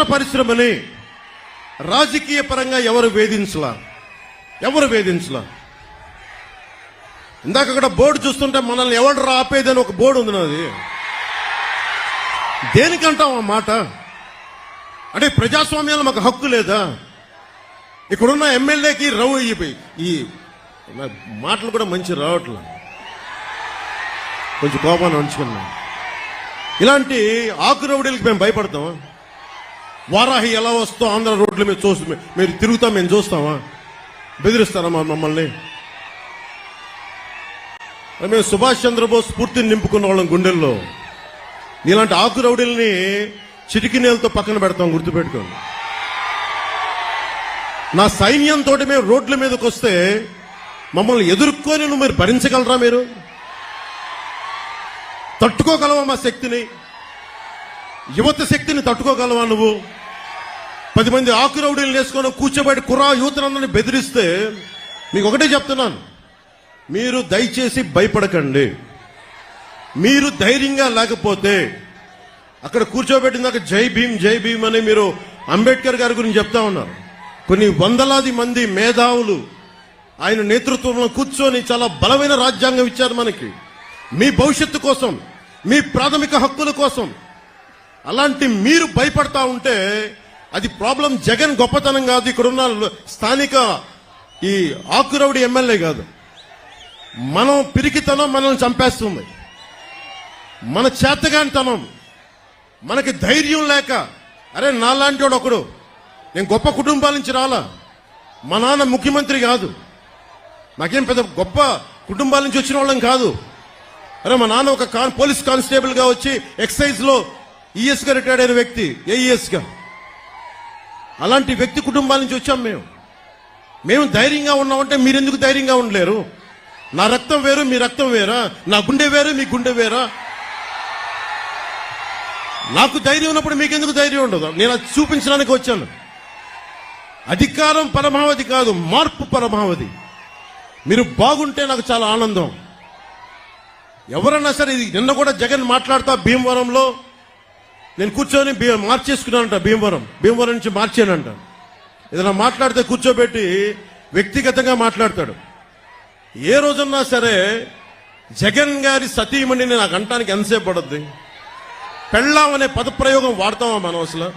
చిత్ర పరిశ్రమని రాజకీయ పరంగా ఎవరు వేధించలా. ఇందాక అక్కడ బోర్డు చూస్తుంటే మనల్ని ఎవరు ఆపేదని ఒక బోర్డు ఉంది నాది. దేనికంటాం ఆ మాట? అంటే ప్రజాస్వామ్యంలో మాకు హక్కు లేదా? ఇక్కడున్న ఎమ్మెల్యేకి ఈ మాటలు కూడా మంచి రావట్లేదు, కొంచెం కోపాన్ని ఉంచుకున్నాం. ఇలాంటి ఆకురౌడీలకి మేము భయపడతామా? వారాహి ఎలా వస్తో ఆంధ్ర రోడ్ల మీద మీరు తిరుగుతాం, మేము చూస్తామా? బెదిరిస్తారా మమ్మల్ని? మేము సుభాష్ చంద్రబోస్ స్ఫూర్తిని నింపుకున్న వాళ్ళం గుండెల్లో. ఇలాంటి ఆకురౌడీల్ని చిటికినేలతో పక్కన పెడతాం, గుర్తుపెట్టుకోండి. నా సైన్యంతో మేము రోడ్ల మీదకి వస్తే మమ్మల్ని ఎదుర్కొని మీరు భరించగలరా? మీరు తట్టుకోగలవా? మా శక్తిని, యువత శక్తిని తట్టుకోగలవా నువ్వు? 10 మంది ఆకురౌడీలు వేసుకొని కూర్చోబెట్టి కుర్రా యువతనందరినీ బెదిరిస్తే మీకు ఒకటే చెప్తున్నాను, మీరు దయచేసి భయపడకండి. మీరు ధైర్యంగా లేకపోతే అక్కడ కూర్చోబెట్టిందాక జై భీమ్ అని మీరు అంబేద్కర్ గారి గురించి చెప్తా ఉన్నారు. కొన్ని వందలాది మంది మేధావులు ఆయన నేతృత్వంలో కూర్చొని చాలా బలమైన రాజ్యాంగం ఇచ్చారు మనకి, మీ భవిష్యత్తు కోసం, మీ ప్రాథమిక హక్కుల కోసం. అలాంటి మీరు భయపడతా ఉంటే అది ప్రాబ్లం జగన్ గొప్పతనం కాదు, ఇక్కడున్న స్థానిక ఈ ఆకురౌడి ఎమ్మెల్యే కాదు. మనం పిరికితనం మనల్ని చంపేస్తుంది, మన చేతగానితనం, మనకి ధైర్యం లేక. అరే నాలాంటి వాడు ఒకడు, నేను గొప్ప కుటుంబాల నుంచి రాలా, మా నాన్న ముఖ్యమంత్రి కాదు, నాకేం పెద్ద గొప్ప కుటుంబాల నుంచి వచ్చిన వాళ్ళం కాదు. అరే మా నాన్న ఒక పోలీస్ కానిస్టేబుల్ గా వచ్చి ఎక్సైజ్ లో ఈఎస్ గా రిటైర్డ్ అయిన వ్యక్తి, ఏఈఎస్ గా. అలాంటి వ్యక్తి కుటుంబాల నుంచి వచ్చాం మేము ధైర్యంగా ఉన్నామంటే మీరెందుకు ధైర్యంగా ఉండలేరు? నా రక్తం వేరు, మీ రక్తం వేరా? నా గుండె వేరు, మీ గుండె వేరా? నాకు ధైర్యం ఉన్నప్పుడు మీకెందుకు ధైర్యం ఉండదు? నేను అది చూపించడానికి వచ్చాను. అధికారం పరమావధి కాదు, మార్పు పరమావధి. మీరు బాగుంటే నాకు చాలా ఆనందం. ఎవరన్నా సరే, నిన్న కూడా జగన్ మాట్లాడుతా భీమవరంలో నేను కూర్చొని మార్చేసుకున్నానంట, భీమవరం నుంచి మార్చానంట. ఏదైనా మాట్లాడితే కూర్చోబెట్టి వ్యక్తిగతంగా మాట్లాడతాడు. ఏ రోజున్నా సరే జగన్ గారి సతీమణిని నాకు అంటానికి ఎంతసేపు పడుద్ది? పెళ్ళాం అనే పదప్రయోగం వాడతామా మనం అసలు?